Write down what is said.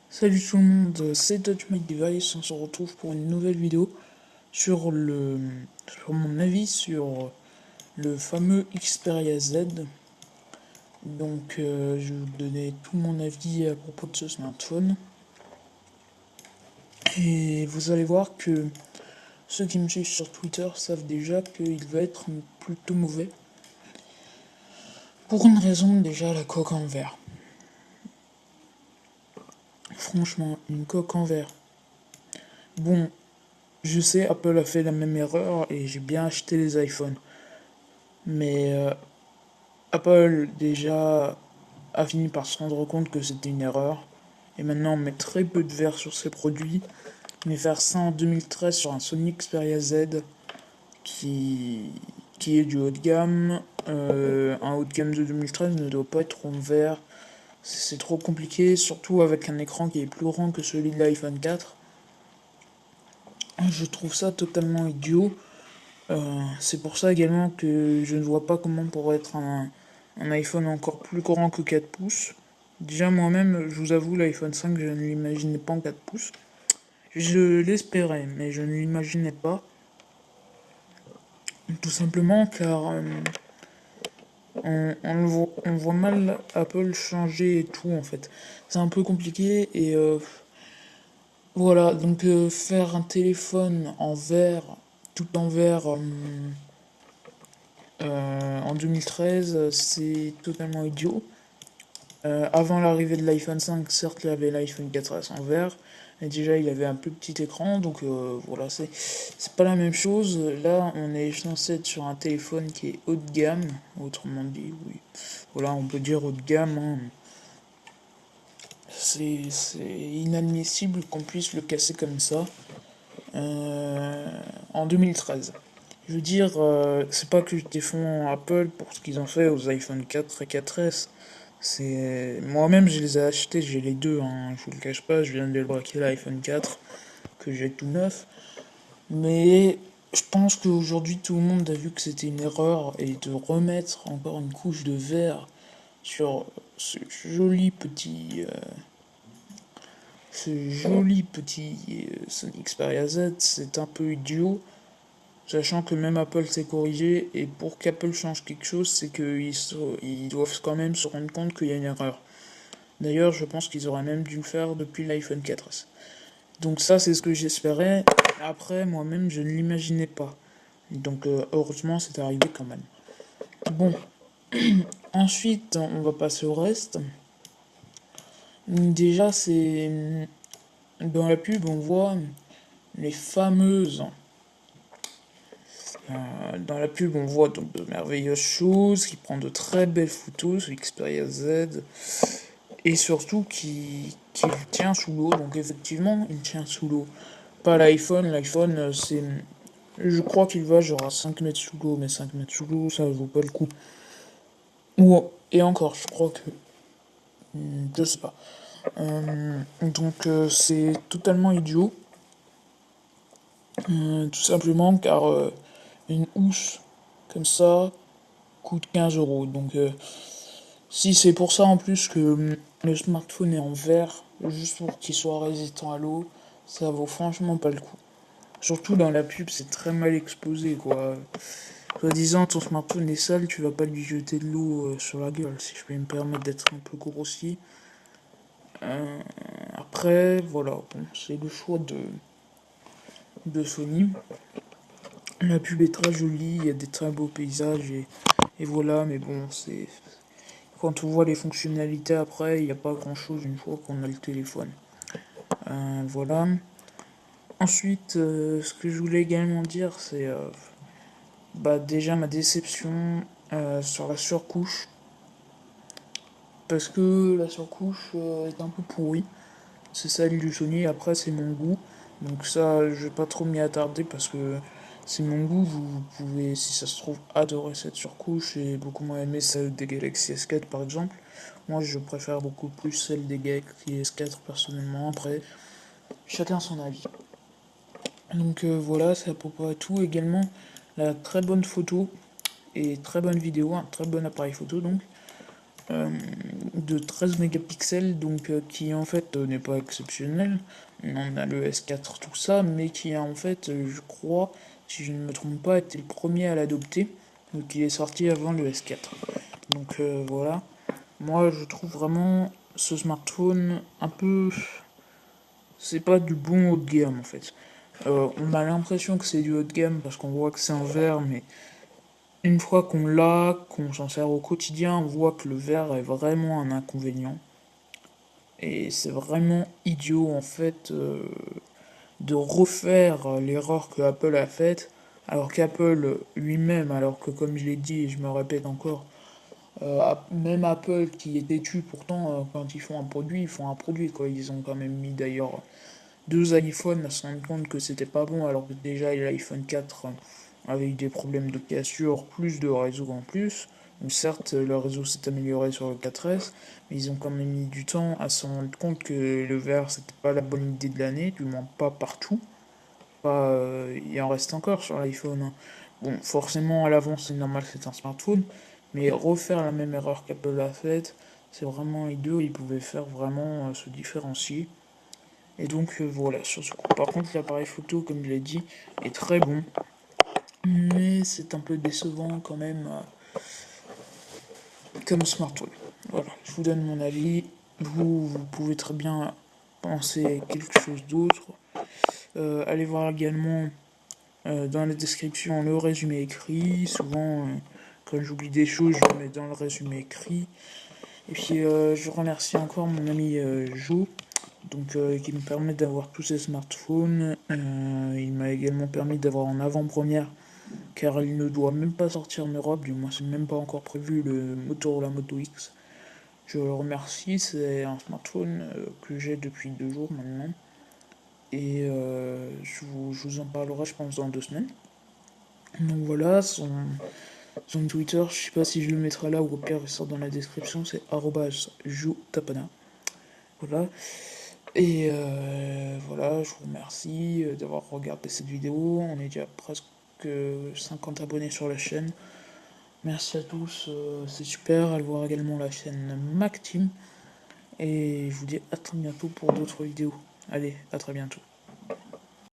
Salut tout le monde, c'est Touch My Device, on se retrouve pour une nouvelle vidéo sur sur mon avis sur le fameux Xperia Z. Je vais vous donner tout mon avis à propos de ce smartphone. Et vous allez voir que ceux qui me suivent sur Twitter savent déjà qu'il va être plutôt mauvais. Pour une raison, déjà la coque en verre. Franchement, une coque en verre. Bon, je sais, Apple a fait la même erreur et j'ai bien acheté les iPhones. Mais Apple déjà a fini par se rendre compte que c'était une erreur. Et maintenant on met très peu de verre sur ses produits. Mais faire ça en 2013 sur un Sony Xperia Z qui, qui est du haut de gamme, un haut de gamme de 2013 ne doit pas être en verre. C'est trop compliqué, surtout avec un écran qui est plus grand que celui de l'iPhone 4. Je trouve ça totalement idiot. C'est pour ça également que je ne vois pas comment pourrait être un iPhone encore plus grand que 4 pouces. Déjà moi-même, je vous avoue, l'iPhone 5, je ne l'imaginais pas en 4 pouces. Je l'espérais, mais je ne l'imaginais pas. Tout simplement car on voit mal Apple changer et tout en fait. C'est un peu compliqué et voilà, faire un téléphone en verre, tout en verre, en 2013, c'est totalement idiot. Avant l'arrivée de l'iPhone 5, certes, il y avait l'iPhone 4S en vert, mais déjà il avait un plus petit écran, voilà, c'est pas la même chose. Là, on est censé être sur un téléphone qui est haut de gamme, autrement dit, oui. Voilà, on peut dire haut de gamme, hein. C'est inadmissible qu'on puisse le casser comme ça en 2013. Je veux dire, c'est pas que je défends Apple pour ce qu'ils ont fait aux iPhone 4 et 4S. C'est moi-même je les ai achetés, j'ai les deux, hein, je vous le cache pas, je viens de débraquer l'iPhone 4 que j'ai tout neuf. Mais je pense qu'aujourd'hui tout le monde a vu que c'était une erreur et de remettre encore une couche de verre sur ce joli petit Sony Xperia Z, c'est un peu idiot. Sachant que même Apple s'est corrigé, et pour qu'Apple change quelque chose, c'est qu'ils doivent quand même se rendre compte qu'il y a une erreur. D'ailleurs, je pense qu'ils auraient même dû le faire depuis l'iPhone 4S. Donc ça, c'est ce que j'espérais. Après, moi-même, je ne l'imaginais pas. Heureusement, c'est arrivé quand même. Bon, ensuite, on va passer au reste. Déjà, c'est... Dans la pub, on voit les fameuses dans la pub, on voit donc de merveilleuses choses, qui prend de très belles photos sur Xperia Z, et surtout qui tient sous l'eau. Donc effectivement, il tient sous l'eau. Pas l'iPhone, c'est... Je crois qu'il va genre à 5 mètres sous l'eau, mais 5 mètres sous l'eau, ça vaut pas le coup. Et encore, je crois que... Je sais pas. C'est totalement idiot. Tout simplement car une housse comme ça coûte 15 euros. Si c'est pour ça en plus que le smartphone est en verre, juste pour qu'il soit résistant à l'eau, ça vaut franchement pas le coup. Surtout dans la pub, c'est très mal exposé, quoi. Soi-disant, ton smartphone est sale, tu vas pas lui jeter de l'eau sur la gueule, si je peux me permettre d'être un peu grossier. Après, voilà, bon, c'est le choix de Sony. La pub est très jolie, il y a des très beaux paysages et voilà, mais bon, c'est... Quand on voit les fonctionnalités après, il n'y a pas grand chose une fois qu'on a le téléphone. Voilà. Ensuite, ce que je voulais également dire, c'est déjà ma déception sur la surcouche. Parce que la surcouche est un peu pourrie. C'est celle du Sony, après c'est mon goût. Donc ça, je vais pas trop m'y attarder parce que c'est mon goût. Vous pouvez, si ça se trouve, adorer cette surcouche et beaucoup moins aimer celle des Galaxy S4 par exemple. Moi, je préfère beaucoup plus celle des Galaxy S4 personnellement. Après, chacun son avis. Voilà, c'est à peu près tout. Également, la très bonne photo et très bonne vidéo, un très bon appareil photo donc. de 13 mégapixels, donc qui en fait n'est pas exceptionnel. On a le S4, tout ça, mais qui a en fait, je crois, si je ne me trompe pas, été le premier à l'adopter, donc il est sorti avant le S4. Donc voilà. Moi, je trouve vraiment ce smartphone un peu... C'est pas du bon haut de gamme en fait. On a l'impression que c'est du haut de gamme parce qu'on voit que c'est un verre, mais une fois qu'on l'a, qu'on s'en sert au quotidien, on voit que le verre est vraiment un inconvénient. Et c'est vraiment idiot en fait de refaire l'erreur que Apple a faite, alors qu'Apple lui-même, alors que comme je l'ai dit et je me répète encore, même Apple qui est têtu pourtant quand ils font un produit quoi. Ils ont quand même mis d'ailleurs deux iPhones à se rendre compte que c'était pas bon alors que déjà l'iPhone 4 avait eu des problèmes de cassure, plus de réseau en plus. Donc certes le réseau s'est amélioré sur le 4S, mais ils ont quand même mis du temps à se rendre compte que le verre c'était pas la bonne idée de l'année, du moins pas partout. Pas, il en reste encore sur l'iPhone, hein. Bon, forcément à l'avance c'est normal, c'est un smartphone, mais refaire la même erreur qu'Apple a faite, c'est vraiment idiot, ils pouvaient faire vraiment se différencier. Et donc voilà, sur ce coup. Par contre, l'appareil photo, comme je l'ai dit, est très bon. Mais c'est un peu décevant quand même comme smartphone. Voilà, je vous donne mon avis. Vous pouvez très bien penser à quelque chose d'autre. Allez voir également dans la description le résumé écrit. Souvent, quand j'oublie des choses, je le mets dans le résumé écrit. Et puis, je remercie encore mon ami Jo, donc qui me permet d'avoir tous ces smartphones. Il m'a également permis d'avoir en avant-première, car il ne doit même pas sortir en Europe, du moins c'est même pas encore prévu, le Motorola Moto X. Je le remercie, c'est un smartphone que j'ai depuis 2 jours maintenant. Et je vous en parlerai je pense dans 2 semaines. Donc voilà, son Twitter, je sais pas si je le mettrai là ou au pire il sort dans la description, c'est @joutapana. Voilà. Et voilà, je vous remercie d'avoir regardé cette vidéo. On est déjà presque 50 abonnés sur la chaîne. Merci à tous, c'est super. Allez voir également la chaîne MacTeam. Et je vous dis à très bientôt pour d'autres vidéos. Allez, à très bientôt.